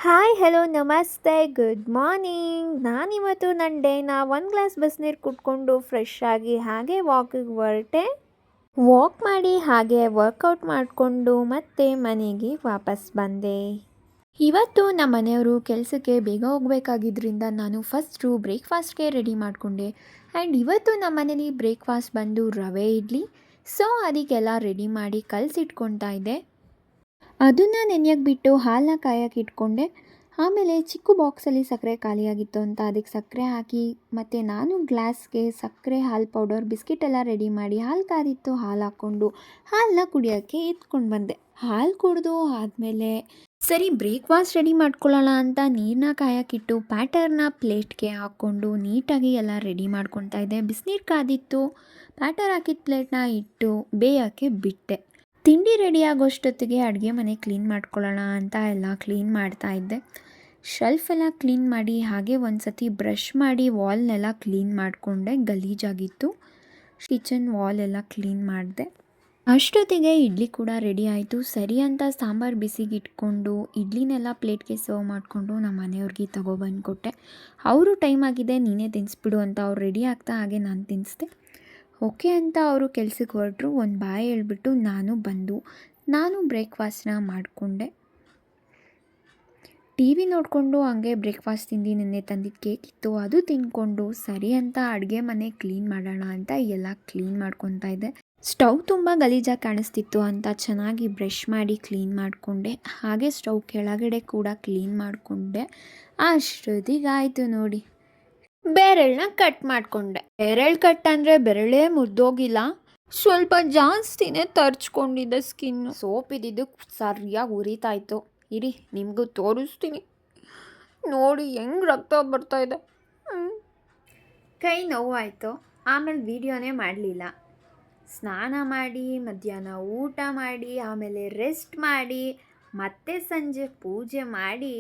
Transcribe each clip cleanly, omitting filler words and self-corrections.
Hi hello ನಮಸ್ತೆ good morning. ನಾನಿವತ್ತು ನನ್ನ ಡೇನ ಒಂದು ಗ್ಲಾಸ್ ಬಿಸಿನೀರು ಕುಟ್ಕೊಂಡು ಫ್ರೆಶ್ ಆಗಿ ಹಾಗೆ ವಾಕಿಗೆ ಹೊರಟೆ. ವಾಕ್ ಮಾಡಿ ಹಾಗೆ ವರ್ಕೌಟ್ ಮಾಡಿಕೊಂಡು ಮತ್ತೆ ಮನೆಗೆ ವಾಪಸ್ ಬಂದೆ. ಇವತ್ತು ನಮ್ಮ ಮನೆಯವರು ಕೆಲಸಕ್ಕೆ ಬೇಗ ಹೋಗಬೇಕಾಗಿದ್ದರಿಂದ ನಾನು ಫಸ್ಟು ಬ್ರೇಕ್ಫಾಸ್ಟ್ಗೆ ರೆಡಿ ಮಾಡಿಕೊಂಡೆ. ಆ್ಯಂಡ್ ಇವತ್ತು ನಮ್ಮ ಮನೇಲಿ ಬ್ರೇಕ್ಫಾಸ್ಟ್ ಬಂದು ರವೆ ಇಡ್ಲಿ. ಸೊ ಅದಕ್ಕೆಲ್ಲ ರೆಡಿ ಮಾಡಿ ಕಲಸಿಟ್ಕೊತಾ ಇದ್ದೆ. ಅದನ್ನು ನೆನೆಯಕ್ಕೆ ಬಿಟ್ಟು ಹಾಲನ್ನ ಕಾಯಕ್ಕೆ ಇಟ್ಕೊಂಡೆ. ಆಮೇಲೆ ಚಿಕ್ಕ ಬಾಕ್ಸಲ್ಲಿ ಸಕ್ಕರೆ ಖಾಲಿಯಾಗಿತ್ತು ಅಂತ ಅದಕ್ಕೆ ಸಕ್ಕರೆ ಹಾಕಿ ಮತ್ತು ನಾನು ಗ್ಲಾಸ್ಗೆ ಸಕ್ಕರೆ ಹಾಲು ಪೌಡರ್ ಬಿಸ್ಕೆಟ್ ಎಲ್ಲ ರೆಡಿ ಮಾಡಿ ಹಾಲು ಕಾದಿತ್ತು ಹಾಲು ಹಾಕ್ಕೊಂಡು ಹಾಲನ್ನ ಕುಡಿಯೋಕ್ಕೆ ಎತ್ಕೊಂಡು ಬಂದೆ. ಹಾಲು ಕುಡಿದು ಆದಮೇಲೆ ಸರಿ ಬ್ರೇಕ್ಫಾಸ್ಟ್ ರೆಡಿ ಮಾಡ್ಕೊಳ್ಳೋಣ ಅಂತ ನೀರನ್ನ ಕಾಯಕ್ಕಿಟ್ಟು ಪ್ಯಾಟರ್ನ ಪ್ಲೇಟ್ಗೆ ಹಾಕ್ಕೊಂಡು ನೀಟಾಗಿ ಎಲ್ಲ ರೆಡಿ ಮಾಡ್ಕೊತಾ ಇದ್ದೆ. ಬಿಸಿನೀರು ಕಾದಿತ್ತು, ಪ್ಯಾಟರ್ ಹಾಕಿದ ಪ್ಲೇಟ್ನ ಇಟ್ಟು ಬೇಯೋಕ್ಕೆ ಬಿಟ್ಟೆ. ತಿಂಡಿ ರೆಡಿ ಆಗೋಷ್ಟೊತ್ತಿಗೆ ಅಡುಗೆ ಮನೆ ಕ್ಲೀನ್ ಮಾಡ್ಕೊಳ್ಳೋಣ ಅಂತ ಎಲ್ಲ ಕ್ಲೀನ್ ಮಾಡ್ತಾ ಇದ್ದೆ. ಶೆಲ್ಫ್ ಎಲ್ಲ ಕ್ಲೀನ್ ಮಾಡಿ ಹಾಗೆ ಒಂದು ಸತಿ ಬ್ರಷ್ ಮಾಡಿ ವಾಲ್ನೆಲ್ಲ ಕ್ಲೀನ್ ಮಾಡಿಕೊಂಡೆ, ಗಲೀಜಾಗಿತ್ತು. ಕಿಚನ್ ವಾಲ್ ಎಲ್ಲ ಕ್ಲೀನ್ ಮಾಡಿದೆ. ಅಷ್ಟೊತ್ತಿಗೆ ಇಡ್ಲಿ ಕೂಡ ರೆಡಿ ಆಯಿತು. ಸರಿ ಅಂತ ಸಾಂಬಾರು ಬಿಸಿಗೆ ಇಟ್ಕೊಂಡು ಇಡ್ಲಿನೆಲ್ಲ ಪ್ಲೇಟ್ಗೆ ಸರ್ವ್ ಮಾಡಿಕೊಂಡು ನಮ್ಮ ಮನೆಯವ್ರಿಗೆ ತೊಗೊಬಂದು ಕೊಟ್ಟೆ. ಅವರು ಟೈಮ್ ಆಗಿದೆ ನೀನೇ ತಿನ್ನಿಸ್ಬಿಡು ಅಂತ ಅವ್ರು ರೆಡಿ ಆಗ್ತಾ ಹಾಗೆ ನಾನು ತಿನ್ನಿಸ್ದೆ. ಓಕೆ ಅಂತ ಅವರು ಕೆಲ್ಸಕ್ಕೆ ಹೊರಟರು. ಒಂದು ಬಾಯ್ ಹೇಳ್ಬಿಟ್ಟು ನಾನು ಬ್ರೇಕ್ಫಾಸ್ಟ್ನ ಮಾಡಿಕೊಂಡೆ. ಟಿ ವಿ ನೋಡಿಕೊಂಡು ಹಂಗೆ ಬ್ರೇಕ್ಫಾಸ್ಟ್ ತಿಂದು ನಿನ್ನೆ ತಂದಿದ್ದು ಕೇಕ್ ಇತ್ತು ಅದು ತಿಂದ್ಕೊಂಡು ಸರಿ ಅಂತ ಅಡುಗೆ ಮನೆ ಕ್ಲೀನ್ ಮಾಡೋಣ ಅಂತ ಎಲ್ಲ ಕ್ಲೀನ್ ಮಾಡ್ಕೊತಾ ಇದ್ದೆ. ಸ್ಟವ್ ತುಂಬ ಗಲೀಜಾಗಿ ಕಾಣಿಸ್ತಿತ್ತು ಅಂತ ಚೆನ್ನಾಗಿ ಬ್ರಷ್ ಮಾಡಿ ಕ್ಲೀನ್ ಮಾಡಿಕೊಂಡೆ. ಹಾಗೆ ಸ್ಟವ್ ಕೆಳಗಡೆ ಕೂಡ ಕ್ಲೀನ್ ಮಾಡಿಕೊಂಡೆ. ಅಷ್ಟೊತ್ತಿಗಾಯಿತು ನೋಡಿ, ಬೆರಳನ್ನ ಕಟ್ ಮಾಡಿಕೊಂಡೆ. ಬೆರಳು ಕಟ್ ಅಂದರೆ ಬೆರಳೇ ಮುರಿದೋಗಿಲ್ಲ, ಸ್ವಲ್ಪ ಜಾಸ್ತಿನೇ ತರ್ಚ್ಕೊಂಡಿದ್ದೆ ಸ್ಕಿನ್ನು. ಸೋಪ್ ಇದ್ದಿದ್ದು ಸರಿಯಾಗಿ ಉರಿತಾಯಿತ್ತು. ಇರಿ ನಿಮಗೂ ತೋರಿಸ್ತೀನಿ ನೋಡಿ ಹೆಂಗೆ ರಕ್ತ ಬರ್ತಾಯಿದೆ. ಕೈ ನೋವಾಯಿತು. ಆಮೇಲೆ ವೀಡಿಯೋನೇ ಮಾಡಲಿಲ್ಲ. ಸ್ನಾನ ಮಾಡಿ ಮಧ್ಯಾಹ್ನ ಊಟ ಮಾಡಿ ಆಮೇಲೆ ರೆಸ್ಟ್ ಮಾಡಿ ಮತ್ತೆ ಸಂಜೆ ಪೂಜೆ ಮಾಡಿ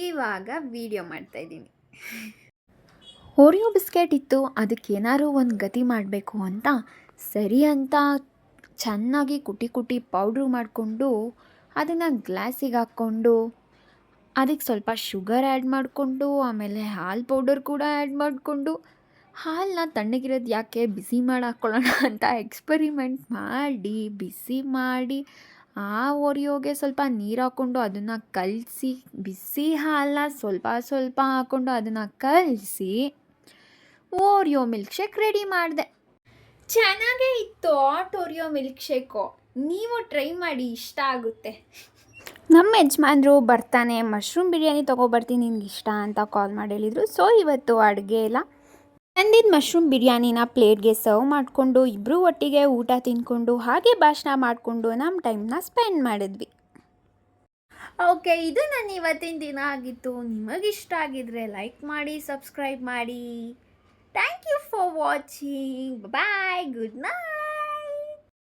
ಇವಾಗ ವೀಡಿಯೋ ಮಾಡ್ತಾಯಿದ್ದೀನಿ. ಓರಿಯೋ ಬಿಸ್ಕೆಟ್ ಇತ್ತು, ಅದಕ್ಕೆ ಏನಾದ್ರು ಒಂದು ಗತಿ ಮಾಡಬೇಕು ಅಂತ ಸರಿ ಅಂತ ಚೆನ್ನಾಗಿ ಕುಟಿ ಪೌಡ್ರು ಮಾಡಿಕೊಂಡು ಅದನ್ನು ಗ್ಲಾಸಿಗೆ ಹಾಕ್ಕೊಂಡು ಅದಕ್ಕೆ ಸ್ವಲ್ಪ ಶುಗರ್ ಆ್ಯಡ್ ಮಾಡಿಕೊಂಡು ಆಮೇಲೆ ಹಾಲು ಪೌಡರ್ ಕೂಡ ಆ್ಯಡ್ ಮಾಡಿಕೊಂಡು ಹಾಲನ್ನ ತಣ್ಣಗಿರೋದು ಯಾಕೆ ಬಿಸಿ ಮಾಡಿ ಹಾಕ್ಕೊಳ್ಳೋಣ ಅಂತ ಎಕ್ಸ್ಪರಿಮೆಂಟ್ ಮಾಡಿ ಬಿಸಿ ಮಾಡಿ ಆ ಓರಿಯೋಗೆ ಸ್ವಲ್ಪ ನೀರು ಹಾಕ್ಕೊಂಡು ಅದನ್ನು ಕಲಸಿ ಬಿಸಿ ಹಾಲನ್ನ ಸ್ವಲ್ಪ ಹಾಕ್ಕೊಂಡು ಅದನ್ನು ಕಲಸಿ ಓರಿಯೋ ಮಿಲ್ಕ್ ಶೇಕ್ ರೆಡಿ ಮಾಡಿದೆ. ಚೆನ್ನಾಗೇ ಇತ್ತು ಹಾಟ್ ಓರಿಯೋ ಮಿಲ್ಕ್ ಶೇಕು. ನೀವು ಟ್ರೈ ಮಾಡಿ, ಇಷ್ಟ ಆಗುತ್ತೆ. ನಮ್ಮ ಯಜಮಾನ್ರು ಬರ್ತಾನೆ ಮಶ್ರೂಮ್ ಬಿರಿಯಾನಿ ತೊಗೊಬರ್ತೀನಿ ನಿನ್ಗೆ ಇಷ್ಟ ಅಂತ ಕಾಲ್ ಮಾಡಿ ಹೇಳಿದರು. ಸೊ ಇವತ್ತು ಅಡುಗೆ ಎಲ್ಲ ತಂದಿದ್ದ ಮಶ್ರೂಮ್ ಬಿರಿಯಾನಿನ ಪ್ಲೇಟ್ಗೆ ಸರ್ವ್ ಮಾಡಿಕೊಂಡು ಇಬ್ಬರು ಒಟ್ಟಿಗೆ ಊಟ ತಿಂದ್ಕೊಂಡು ಹಾಗೆ ಭಾಷಣ ಮಾಡಿಕೊಂಡು ನಮ್ಮ ಟೈಮ್ನ ಸ್ಪೆಂಡ್ ಮಾಡಿದ್ವಿ. ಓಕೆ, ಇದು ನನ್ನ ಇವತ್ತಿನ ದಿನ ಆಗಿತ್ತು. ನಿಮಗಿಷ್ಟ ಆಗಿದ್ರೆ ಲೈಕ್ ಮಾಡಿ, ಸಬ್ಸ್ಕ್ರೈಬ್ ಮಾಡಿ. Thank you for watching. Bye. Good night.